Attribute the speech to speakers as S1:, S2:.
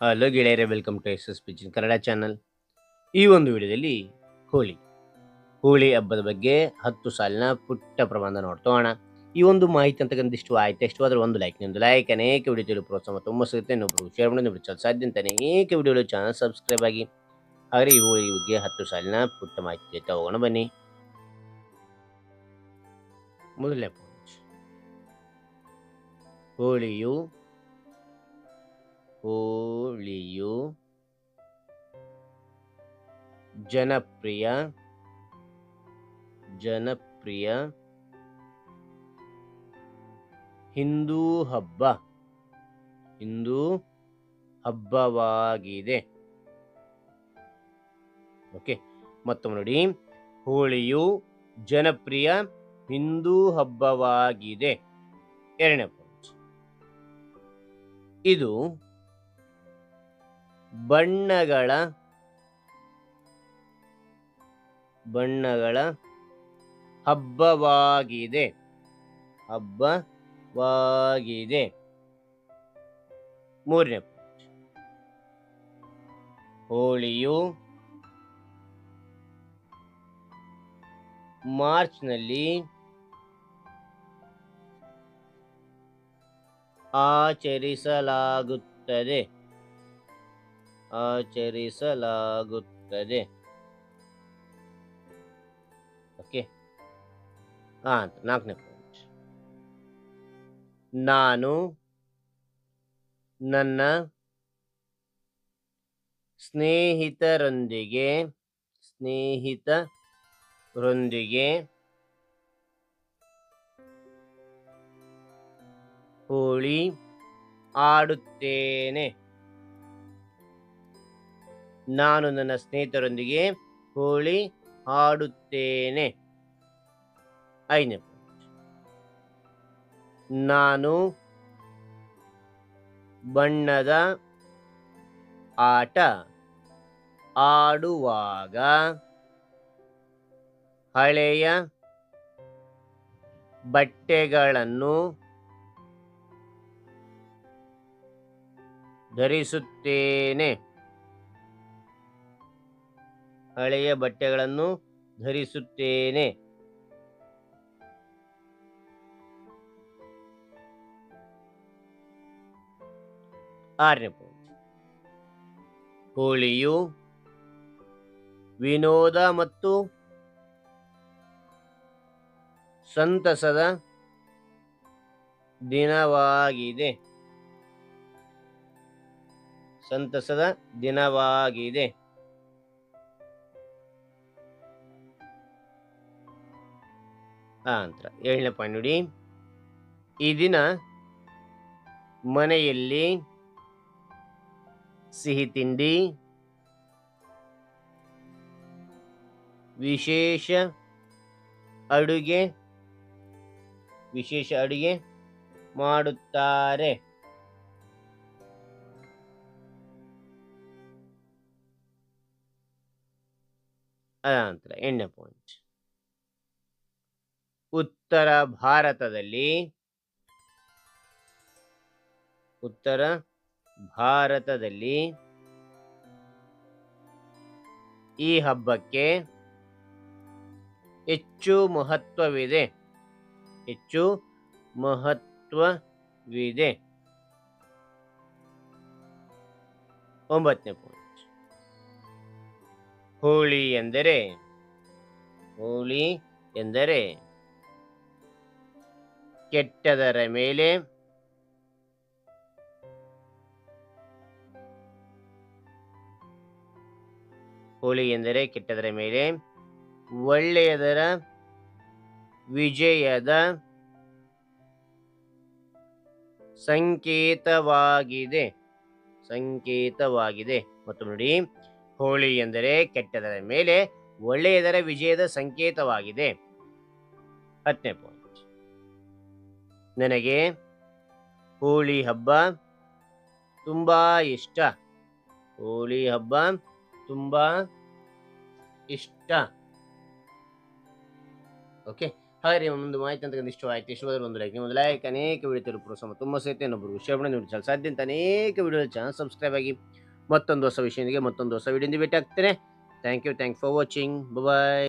S1: Hello ಗೆಳೆಯರೇ, welcome to S S ಪಿಚಿನ್ Kannada channel. ಈ ಒಂದು ವಿಡಿಯೋದಲ್ಲಿ ಹೋಳಿ ಹೋಳಿ ಹಬ್ಬದ ಬಗ್ಗೆ 10 ಸಾಲಿನ ಪುಟ್ಟ ಪ್ರಬಂಧ ನೋಡ್ತೋಣ. ಈ ಒಂದು ಮಾಹಿತಿ ಅಂತಕ್ಕಂಥ ಇಷ್ಟು ಆಯ್ತು. ಇಷ್ಟವಾದ್ರೆ ಒಂದು ಲೈಕ್, ನಿಮ್ದು ಲೈಕ್ ಅನೇಕ ವಿಡಿಯೋ ಪ್ರೋತ್ಸಾಹ ತುಂಬ ಸಿಗುತ್ತೆ. ಇನ್ನೊಬ್ರು ಶೇರ್ ಮಾಡಿ, ಇನ್ನೊಬ್ರು ಸಾಧ್ಯ ಅಂತ ಅನೇಕ ವಿಡಿಯೋಗಳು ಚಾನಲ್ ಸಬ್ಸ್ಕ್ರೈಬ್ ಆಗಿ. ಹಾಗೆ ಈ ಹೋಳಿ ಬಗ್ಗೆ 10 ಸಾಲಿನ ಪುಟ್ಟ ಮಾಹಿತಿ ತಗೋಣ ಬನ್ನಿ. ಮೊದಲನೇ ಪಾಯಿಂಟ್, ಹೋಳಿಯು ಜನಪ್ರಿಯ ಹಿಂದೂ ಹಬ್ಬವಾಗಿದೆ. ಓಕೆ, ಮತ್ತೊಮ್ಮೆ ನೋಡಿ. ಹೋಳಿಯು ಜನಪ್ರಿಯ ಹಿಂದೂ ಹಬ್ಬವಾಗಿದೆ. ಎರಡನೇ ಪಾಯಿಂಟ್, ಇದು ಬಣ್ಣಗಳ ಹಬ್ಬವಾಗಿದೆ. ಮೂರನೇ ಪಾಯಿಂಟ್, ಹೋಳಿಯು ಮಾರ್ಚ್ನಲ್ಲಿ ಆಚರಿಸಲಾಗುತ್ತದೆ. ಓಕೆ. ನಾಲ್ಕನೇ ಪಾಯಿಂಟ್, ನಾನು ನನ್ನ ಸ್ನೇಹಿತರೊಂದಿಗೆ ಹೋಳಿ ಆಡುತ್ತೇನೆ. ನಾನು ನನ್ನ ಸ್ನೇಹಿತರೊಂದಿಗೆ ಹೋಳಿ ಆಡುತ್ತೇನೆ. ಐದನೇ ಪಾಯಿಂಟ್, ನಾನು ಬಣ್ಣದ ಆಟ ಆಡುವಾಗ ಹಳೆಯ ಬಟ್ಟೆಗಳನ್ನು ಧರಿಸುತ್ತೇನೆ. ಆರನೇ ಪಾಯಿಂಟ್, ಹೋಳಿಯು ವಿನೋದ ಮತ್ತು ಸಂತಸದ ದಿನವಾಗಿದೆ. ಏಳನೇ ಪಾಯಿಂಟ್ ನೋಡಿ. ಈ ದಿನ ಮನೆಯಲ್ಲಿ ಸಿಹಿ ತಿಂಡಿ, ವಿಶೇಷ ಅಡುಗೆ ಮಾಡುತ್ತಾರೆ. ಅನಂತರ 8ನೇ ಪಾಯಿಂಟ್, ಉತ್ತರ ಭಾರತದಲ್ಲಿ ಈ ಹಬ್ಬಕ್ಕೆ ಹೆಚ್ಚು ಮಹತ್ವವಿದೆ. 9ನೇ ಪಾಯಿಂಟ್, ಹೋಳಿ ಎಂದರೆ ಕೆಟ್ಟದರ ಮೇಲೆ ಒಳ್ಳೆಯದರ ವಿಜಯದ ಸಂಕೇತವಾಗಿದೆ. ಮತ್ತು ನೋಡಿ, ಹೋಳಿ ಎಂದರೆ ಕೆಟ್ಟದರ ಮೇಲೆ ಒಳ್ಳೆಯದರ ವಿಜಯದ ಸಂಕೇತವಾಗಿದೆ. 10ನೇ ಪಾಯಿಂಟ್, ನನಗೆ ಹೋಳಿ ಹಬ್ಬ ತುಂಬಾ ಇಷ್ಟ. ಓಕೆ, ಹಾಗಾದ್ರೆ ಒಂದು ಮಾಹಿತಿ ಅಂತಕ್ಕಂಥ ಇಷ್ಟವಾಯಿತು. ಇಷ್ಟವಾದರೆ ಒಂದು ಲೈಕ್, ಒಂದು ಲೈಕ್ ಅನೇಕ ವಿಡಿಯೋ ತಲುಪಲು ಪ್ರೋತ್ಸಾಹ ತುಂಬ ಸೇರುತ್ತೆ. ಇನ್ನೊಬ್ಬರು ಶೇರ್ ಮಾಡಿ ನೋಡಿ ಸಾಧ್ಯ ಅಂತ ಅನೇಕ ವಿಡಿಯೋ ಚಾನಲ್ ಸಬ್ಸ್ಕ್ರೈಬ್ ಆಗಿ ಮತ್ತೊಂದು ಹೊಸ ವಿಷಯದೊಂದಿಗೆ ಮತ್ತೊಂದು ಹೊಸ ವಿಡಿಯೋದಿಂದ ಭೇಟಿ ಆಗ್ತೇನೆ. Thank you for watching. Bye.